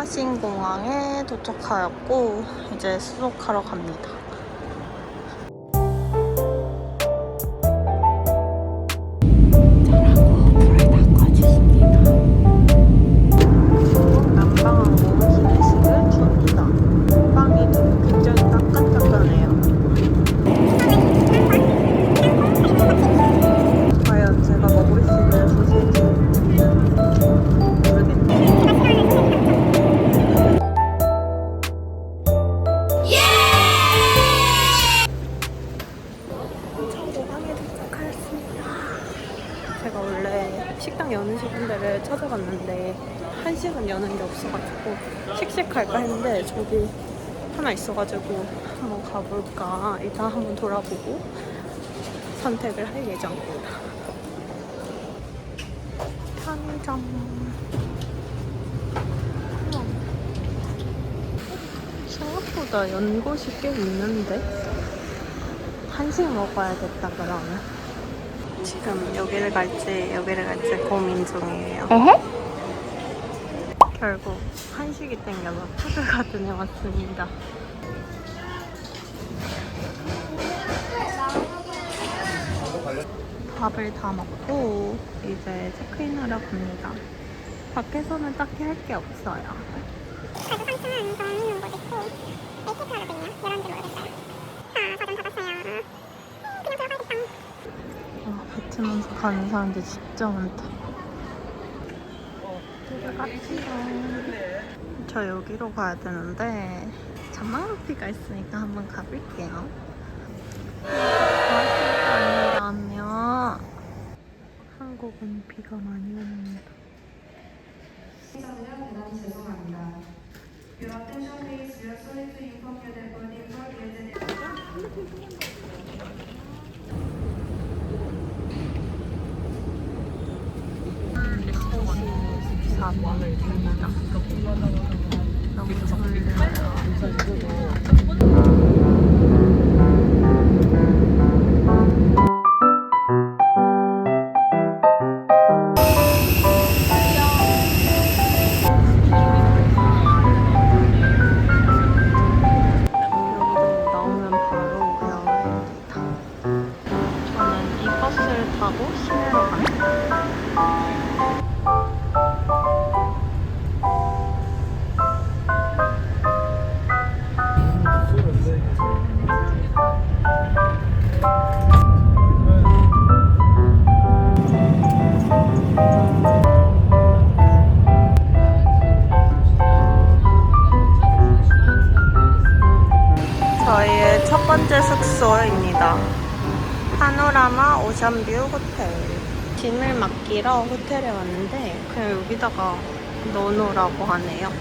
하신공항에 도착하였고 이제 수속하러 갑니다. 저라고 불을 다 꺼주십니다. 난방하고 기내식을 줍니다. 빵이 굉장히 따끈따끈해요. 과연 제가 먹을 수 있는 소세지 모르겠네요. 공항에 도착하였습니다. 제가 원래 식당 여는 시간대를 찾아봤는데 1시간 여는 게 없어가지고 씩씩할까 했는데 저기 하나 있어가지고 한번 가볼까. 일단 한번 돌아보고 선택을 할 예정입니다. 편의점. 생각보다 연 곳이 꽤 있는데 한식 먹어야겠다. 그러면 지금 여기를 갈지 고민 중이에요. 결국 한식이 땡겨서 푸드가든에 왔습니다. 밥을 다 먹고 이제 체크인하러 갑니다. 밖에서는 딱히 할 게 없어요. 그래도 상층은 더 있는 곳 있고 ATP 하거든요. 열었는지 모르겠어요. 저좀 받았어요. 그냥 들어가야겠다. 베트남 가는 사람들 진짜 많다. 저 여기로 가야 되는데 전망로피가 있으니까 한번 가볼게요. 아니라며. 한국은 비가 많이 옵니다. 대단히 죄송합니다. Your attention please. We are sorry to inform you that boarding for resident. 4번을 탑니다. 너무 졸려요. 타고 시내로 갑니다. 저희의 첫 번째 숙소입니다. 파노라마 오션뷰 호텔. 짐을 맡기러 호텔에 왔는데 그냥 여기다가 넣어놓으라고 하네요.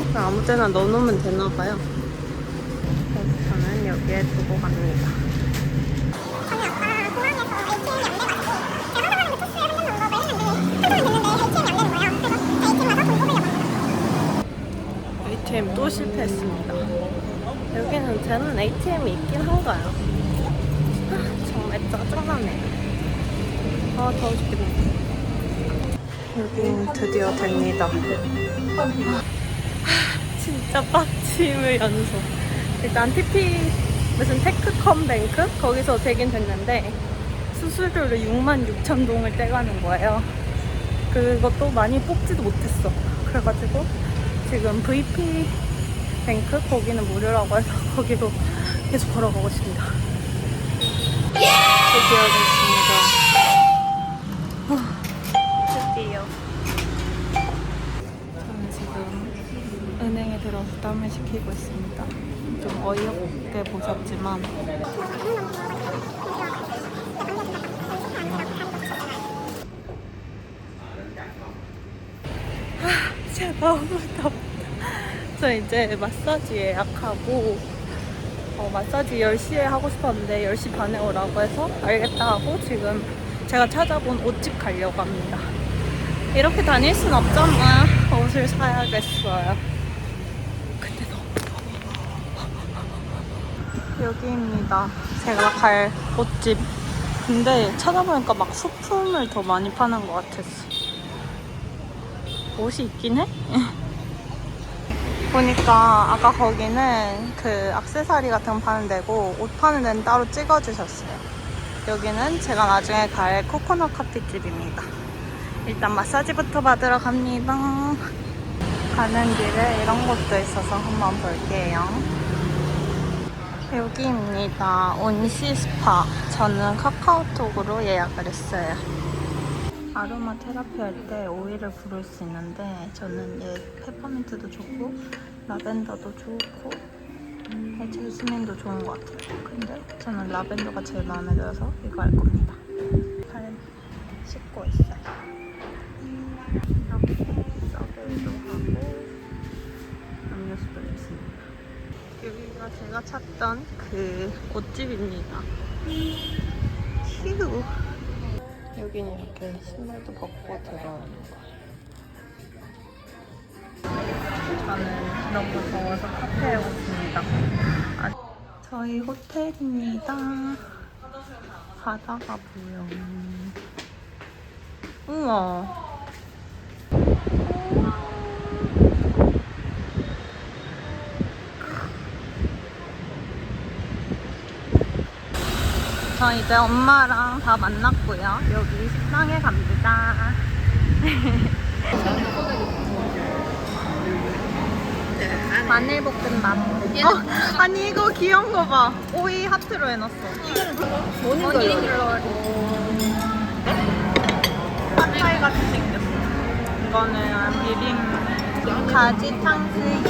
그냥 아무 데나 넣어놓으면 되나봐요. 그래서 저는 여기에 두고 갑니다. 저희 아까 공항에서 ATM이 안 돼가지고 제가 하다 보니까 토스에 한번 넣은 거 매일 했는데 ATM이 안 되는 거예요. 그래서 ATM 가서 돈 뽑으려고. ATM 또 실패했습니다. 여기는 저는 ATM이 있긴 한가요? 정말 짜증나네. 더워 죽겠네. 여긴 드디어 됩니다. 진짜 빡침을 연속. 일단 TP 무슨 테크컴뱅크? 거기서 되긴 됐는데 수수료를 66,000동을 떼가는 거예요. 그것도 많이 뽑지도 못했어. 그래가지고 지금 VP 뱅크? 거기는 무료라고 해서 거기로 계속 걸어가고 있습니다. 드디어 됐습니다. 드디어. 저는 지금 은행에 들어서 땀을 식히고 있습니다. 좀 어이없게 보셨지만 진짜 너무 덥다. 저 이제 마사지 예약하고 마사지 10시에 하고 싶었는데 10시 반에 오라고 해서 알겠다 하고 지금 제가 찾아본 옷집 가려고 합니다. 이렇게 다닐 순 없잖아. 옷을 사야겠어요. 근데 너무 더워. 여기입니다. 제가 갈 옷집. 근데 찾아보니까 막 소품을 더 많이 파는 것 같았어. 옷이 있긴 해? 보니까 아까 거기는 그 액세서리 같은 거 파는 데고 옷 파는 데는 따로 찍어주셨어요. 여기는 제가 나중에 갈 코코넛 커피집입니다. 일단 마사지부터 받으러 갑니다. 가는 길에 이런 곳도 있어서 한번 볼게요. 여기입니다. 온시 스파. 저는 카카오톡으로 예약을 했어요. 아로마 테라피 할 때 오일을 부를 수 있는데 저는 얘 페퍼민트도 좋고 라벤더도 좋고 제스민도 좋은 것 같아요. 근데 저는 라벤더가 제일 마음에 들어서 이거 할 겁니다. 발 씻고 있어요. 이렇게 서베이도 하고 음료수도 있습니다. 여기가 제가 찾던 그 옷집입니다. 휴. 여기는 이렇게 신발도 벗고 들어오는 거예요. 저는 너무 더워서 카페에 왔습니다. 저희 호텔입니다. 바다가 보여. 우와. 저 이제 엄마랑 다 만났고요. 여기 식당에 갑니다. 마늘볶음밥. 아니 이거 귀여운 거 봐. 오이 하트로 해놨어. 모닝글로리. 핫타이 같이 생겼어. 이거는 비빔 가지 탕수육.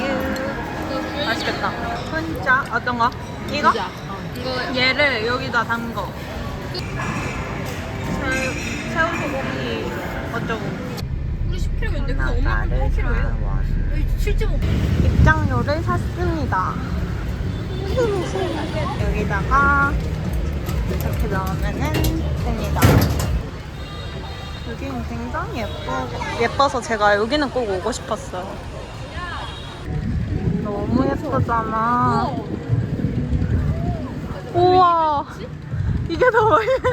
맛있겠다. 혼자 어떤 거? 이거? 얘를 여기다 담궈. 새우 소고기 어쩌고. 우리 10kg인데 그래서 엄마 8kg예요? 실제 못 입장료를 샀습니다. 여기다가 이렇게 넣으면은 됩니다. 여기는 굉장히 예뻐서 제가 여기는 꼭 오고 싶었어요. 너무 예쁘잖아. 우와, 이게 더 멋있네.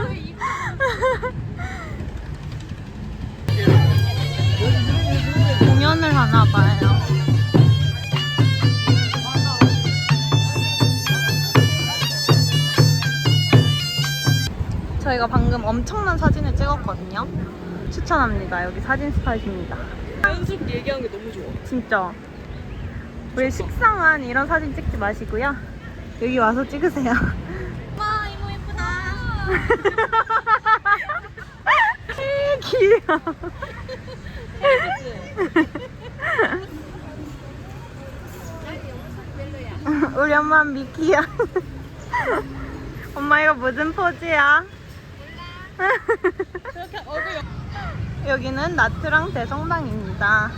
공연을 하나 봐요. 저희가 방금 엄청난 사진을 찍었거든요. 추천합니다. 여기 사진 스팟입니다. 연습 얘기하는 게 너무 좋아. 진짜. 우리 식상한 이런 사진 찍지 마시고요. 여기 와서 찍으세요. 와 이모 예쁘다. 귀여워. 우리 엄마 미키야. 엄마 이거 무슨 포즈야? 그렇게 얼굴 여기는 나트랑 대성당입니다.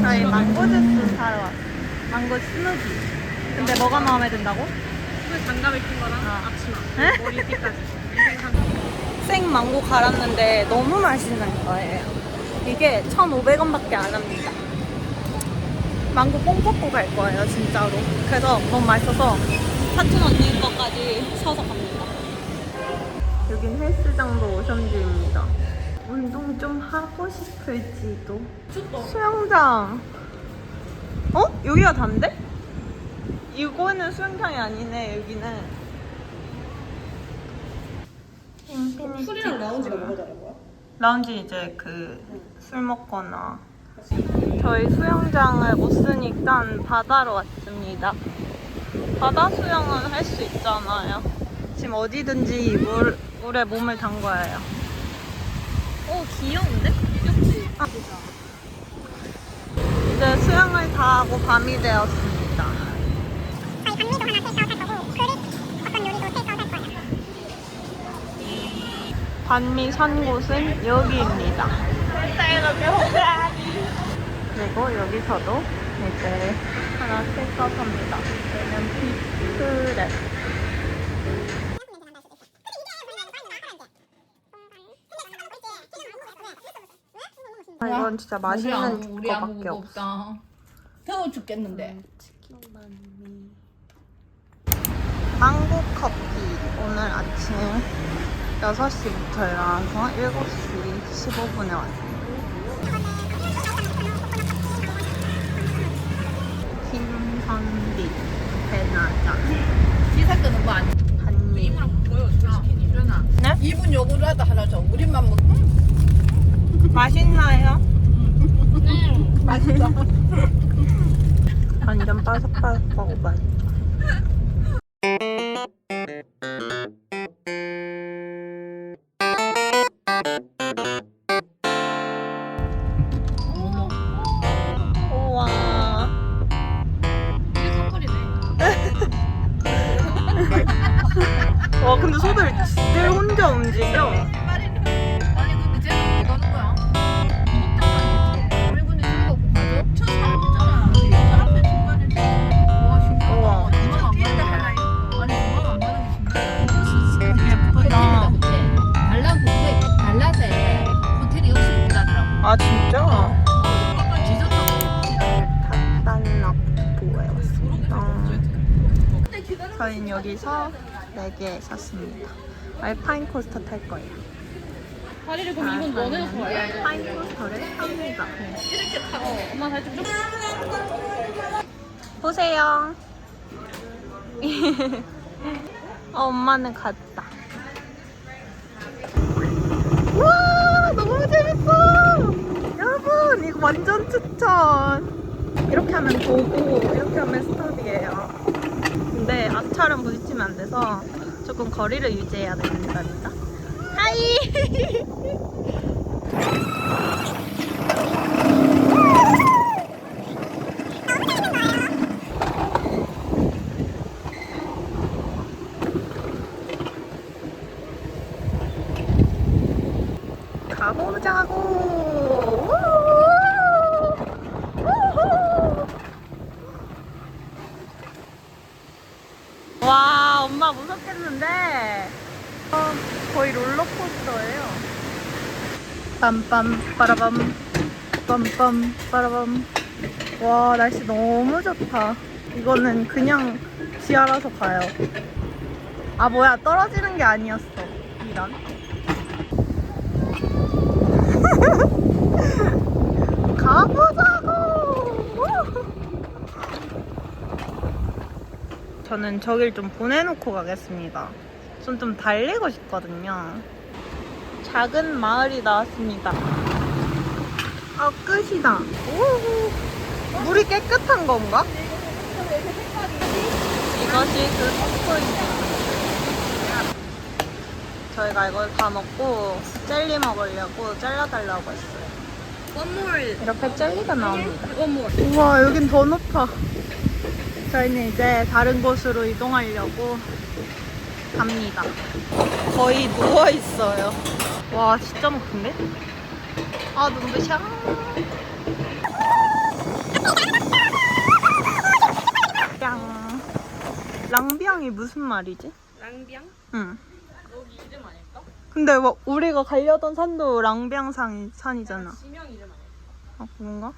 저희 망고 주스 사러 왔어요. 망고 스무디. 근데 뭐가 마음에 든다고? 그 장갑을 낀 거랑 앞치마 머리띠까지. 생 망고 갈았는데 너무 맛있는 거예요. 이게 1,500원밖에 안 합니다. 망고 뽕 뽑고 갈 거예요, 진짜로. 그래서 너무 맛있어서 사촌 언니 거까지 사서 갑니다. 여긴 헬스장도 오션뷰입니다. 운동 좀 하고 싶을지도. 수영장. 어? 여기가 단데? 이거는 수영장이 아니네, 여기는. 술이랑 라운지가 뭐가 다른 거야? 라운지 이제 그 술 먹거나. 저희 수영장을 못 쓰니까 바다로 왔습니다. 바다 수영은 할 수 있잖아요. 지금 어디든지 물에 몸을 담궈야. 오 귀여운데? 귀엽지? 이제 수영을 다 하고 밤이 되었습니다. 저희 반미도 하나 테이크아웃 할 거고 그릇 어떤 요리도 테이크아웃 할 거예요. 반미 산 곳은 여기입니다. 그리고 여기서도 이제 하나 테이크아웃 합니다. 얘는 비프랩. 아, 이건 진짜 맛있는 우리 아무 거밖에 그거 없어. 없다. 더워 죽겠는데. 치킨 반미. 망고 커피. 오늘 아침 6시부터 일어나서 7시 15분에 왔습니다. 한빛 배나자 기사 끄는 거 아니야? 한입. 이모랑 보여 치킨이. 일어나. 네? 이분 요구라도 하나 줘. 우리만 먹. 맛있나요? 맛있어. 완전 바삭바삭하고 맛있어. 우와. 이게 선물이네. 와 근데 소들 늘 혼자 움직여. 아니 근데 쟤는 못 가는 거야. 아니 근데 저거 가져? 저 사람 있잖아. 사람 앞에 중간에. 와 신기하다. 우와. 도망 안 가는 게 아니 도망 안 가는 게 신기하다. 예쁘다. 달라세 호텔이 역시 있다더라고. 아 진짜? 약간 디저트. 닭달락보에 왔습니다. 저희는 여기서 4개 샀습니다. 알파인 코스터 탈 거예요. 다리를 그럼 이건 너네가 좋아해? 알파인 코스터를 탑니다. 이렇게 타고 엄마 살짝 좀. 보세요. 엄마는 갔다. 우와 너무 재밌어. 여러분 이거 완전 추천. 이렇게 하면 도고 이렇게 하면 스톱이에요. 근데 앞차랑 부딪히면 안 돼서 조금 거리를 유지해야 된답니다. 하이. 가보자고. 우후. 와 엄마 무섭겠는데. 거의 롤러코스터예요. 빰빰 빠라밤 빰빰 빠라밤. 와 날씨 너무 좋다. 이거는 그냥 지하라서 가요. 아 뭐야 떨어지는 게 아니었어. 이런. 가보자고. 저는 저길 좀 보내놓고 가겠습니다. 좀 달리고 싶거든요. 작은 마을이 나왔습니다. 아 끝이다. 오호. 물이 깨끗한 건가? 이것이 그 스포인트. 저희가 이걸 다 먹고 젤리 먹으려고 잘라달라고 했어요. 건물. 이렇게 젤리가 나옵니다. 건물. 우와 여긴 더 높아. 저희는 이제 다른 곳으로 이동하려고 갑니다. 거의 누워있어요. 와 진짜 높은데? 아 눈부셔. 뿅. 랑비앙이 무슨 말이지? 랑비앙? 응. 여기 이름 아닐까? 근데 뭐 우리가 가려던 산도 산이잖아. 지명 이름 아닐까? 아 그런가?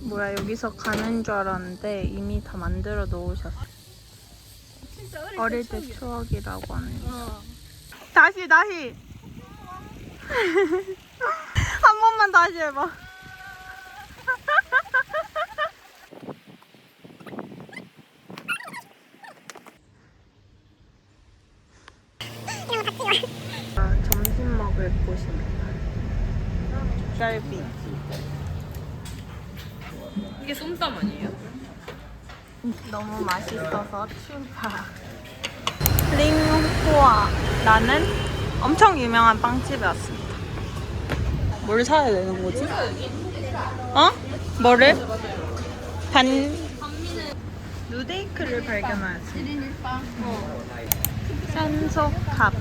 뭐야 여기서 가는 줄 알았는데 이미 다 만들어 놓으셨어. 진짜 어릴 때 추억이라고 하는. 어. 다시 한 번만 다시 해봐. 아, 점심 먹을 곳입니다. 쌀비. 이게 쏨땀 아니에요? 너무 맛있어서 출파. 링호아라는 엄청 유명한 빵집에 왔습니다. 뭘 사야 되는 거지? 어? 뭐를? 누데이크를 발견하였습니다. 센소 카페.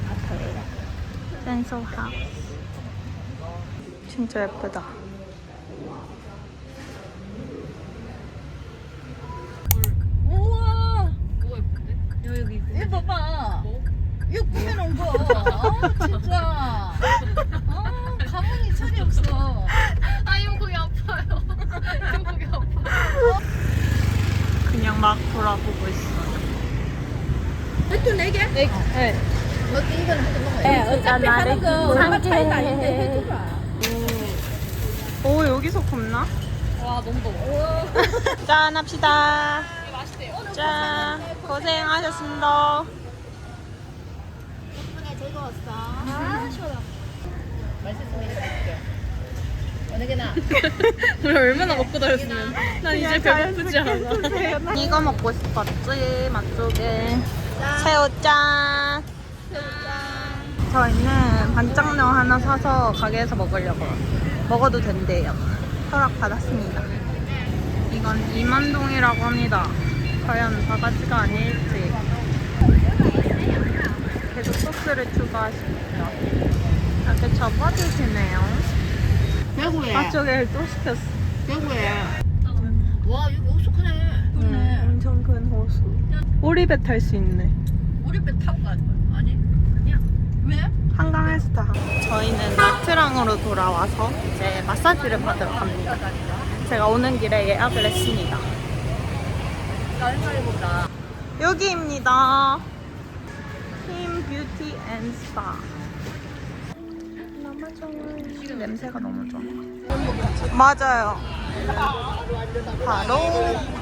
센소 하우스. 진짜 예쁘다. 우와. 그거 예쁜데? 여기. 이거 봐봐. 이거 꾸며놓은 거. 진짜. 가만히 철이 없어. 아 이거 거기 아파요. 이거 거기 아파요. 그냥 막 돌아보고 있어요. 맥주 4개? 네. 어때 이거는 한잔 먹어요. 네, 어차피 하는 거 얼마 차이도 아닌데 해줘라. 오 여기서 굽나? 와 너무 더워. 짠 합시다. 맛있대요. 짠. 고생하셨습니다. 덕분에 즐거웠어. 아 시원하다. 맛있으면 이렇게 할게요. 어느 게나? 우리 얼마나 먹고 다녔으면. 난 이제 배고프지 않아. 이거 먹고 싶었지 맛조개. 새우짠. 저희는 반짝면 하나 사서 가게에서 먹으려고요. 먹어도 된대요. 허락 받았습니다. 이건 이만동이라고 합니다. 과연 바가지가 아닐지. 계속 소스를 추가하십니다. 이렇게 접어주시네요. 배구해. 맛조개를 또 시켰어. 배구해. 와 여기 호수 크네. 그러네. 엄청 큰 호수. 오리배 탈 수 있네. 우리 배 타고 가는 거야? 아니 아니야. 왜? 한강에서 다. 저희는 나트랑으로 돌아와서 이제 마사지를 받으러 갑니다. 제가 오는 길에 예약을 했습니다. 다른 거 해볼까? 여기입니다. 힘 뷰티 앤 스파. 너무 좋아. 냄새가 너무 좋아. 맞아요. 바로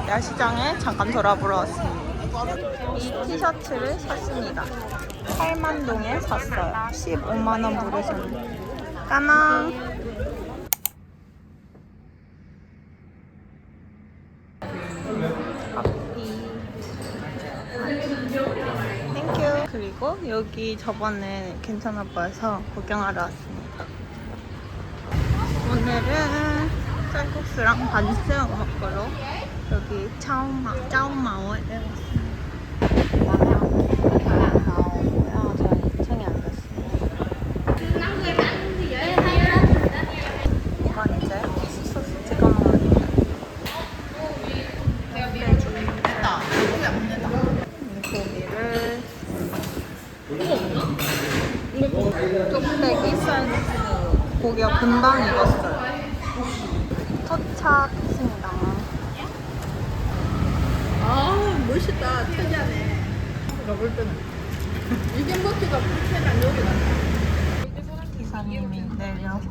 야시장에 잠깐 돌아보러 왔습니다. 이 티셔츠를 샀습니다. 8만 동에 샀어요. 15만 원 부르셨는데. 까망. 땡큐. 그리고 여기 저번에 괜찮아 보여서 구경하러 왔습니다. 오늘은 쌀국수랑 반새우 먹으러 여기 짜오마오에 왔습니다. 저희 2층에 앉았습니다. 이건 이제 소스 찍어 먹으니까 고기를 뚝배기 쌀국수 고기가 금방 익었어요. 도착했습니다. 아 멋있다. 특이하네. 먹을 때는 이게 먹기가 불편한 여기가. 기사님이 내려서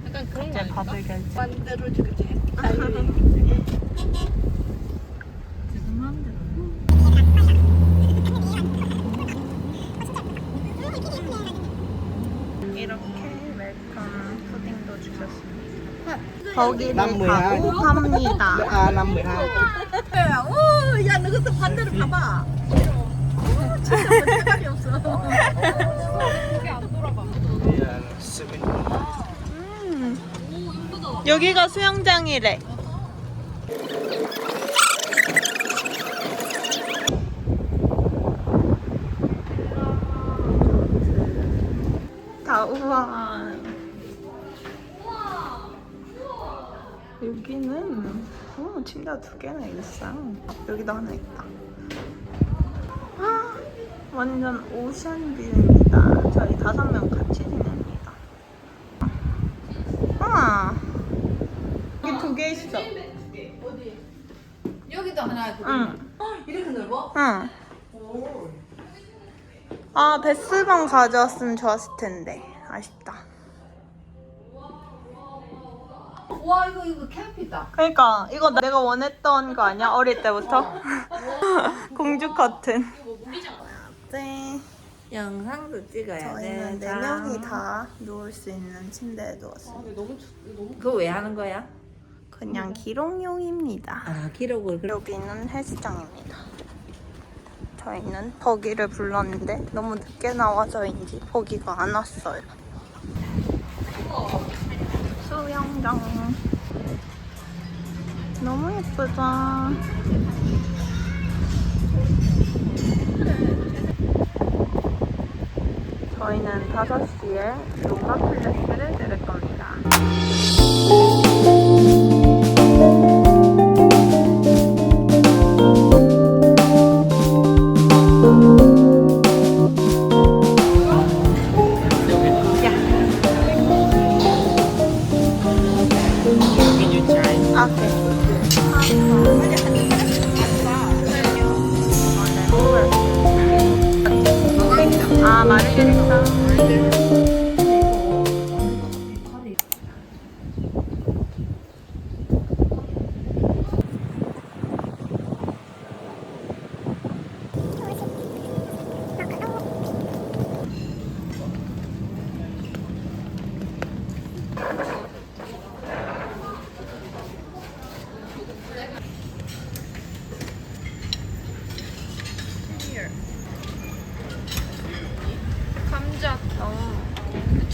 약간 그런 이제 밥을 결제. 반대로 저기. 이렇게 웰컴 푸딩도 주셨습니다. 거기를 가고 갑니다. 아, 오, 야, 너 그것도 반대로 봐봐. 진짜 대가리 없어. 여기가 수영장이래. 다 우와. 여기는 침대가 2개나 있어. 여기도 하나 있다. 아, 완전 오션뷰입니다. 저희 5명 같이 지냅니다. 여기 2개 있어. 어디? 여기도 하나 있고. 응. 이렇게 넓어? 응. 아, 베스방 가져왔으면 좋았을 텐데. 아쉽다. 와, 이거 캠프다. 그러니까 이거 내가 원했던 거 아니야? 어릴 때부터? 공주 커튼. 네. 영상도 찍어야 저희는 4명이 다 누울 수 있는 침대에 누웠어요. 그거 왜 하는 거야? 그냥 기록용입니다. 아, 기록을. 여기는 헬스장입니다. 저희는 버기를 불렀는데 너무 늦게 나와서인지 버기가 안 왔어요. 수영장 너무 예쁘다. 저희는 5시에 요가 클래스를 들을 겁니다. 아, 마르게리타.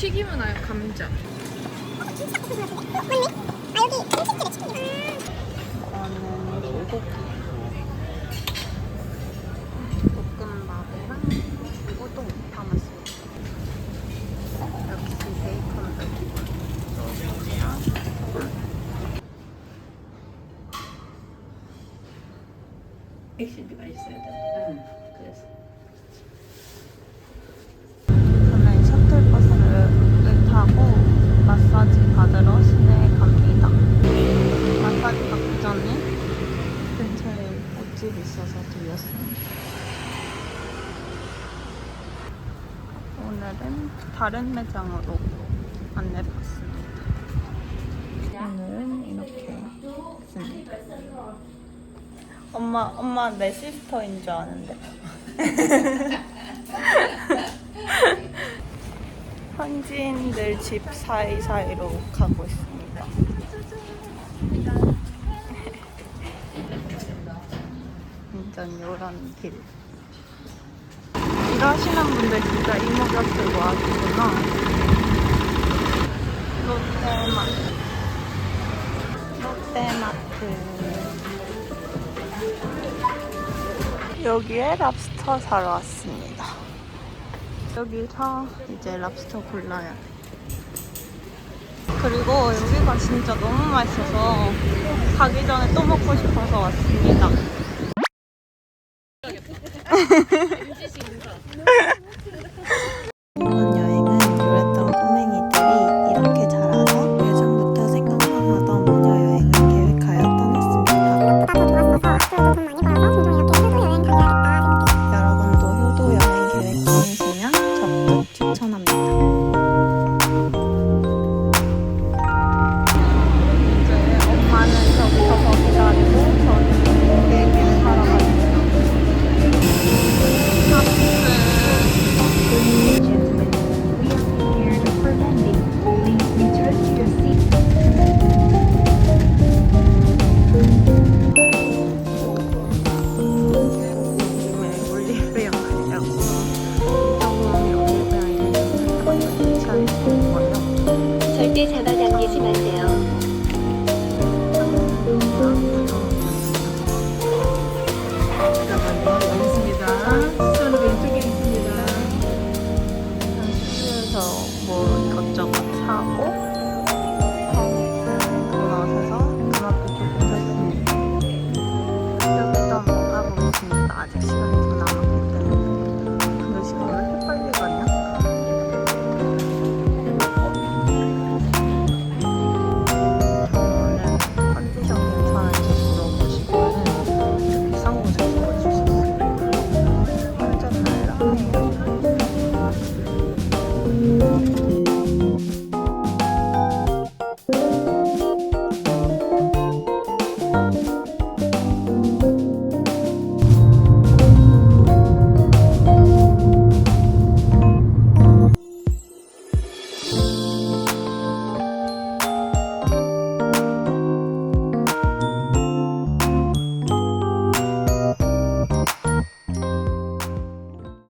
튀김은 아예 감자. 맞네. 아 여기 김치찌개 치킨이다. 이거는 소고기 볶음밥이랑 우동 담았어요. 역시 베이컨도 기본. 소고기랑 백신비가 있어야 돼. 그래서. 저는 셔틀버스를 타고 마사지 받으러 시내에 갑니다. 마사지 받기 전에 근처에 꽃집이 있어서 들렸습니다. 오늘은 다른 매장으로 안내받습니다. 오늘은 이렇게 했습니다. 엄마 내 시스터인 줄 아는데. 현지인들 집 사이사이로 가고 있습니다. 완전 요런 길. 일하시는 분들 진짜 이모저들 모아주구나. 롯데마트. 여기에 랍스터 사러 왔습니다. 여기서 이제 랍스터 골라야 돼. 그리고 여기가 진짜 너무 맛있어서 가기 전에 또 먹고 싶어서 왔습니다. 이번 여행은 그랬던 꼬맹이들이 이렇게 자라서 예전부터 생각만 하던 모녀 여행을 계획하여 떠났습니다. 보다 더 좋았어서 앞으로도 돈 많이 벌어서 종종 이렇게 효도 여행 다녀야겠다 생각했어요. 여러분도 효도 여행 계획 중이시면 적극 추천합니다. 이제 엄마는 저기서 기다리고 저는 비행기를 타러 갑니다. 물리수영 가려고 이정훈이 오늘 그냥 이제 괜찮을 거예요. 절대 자다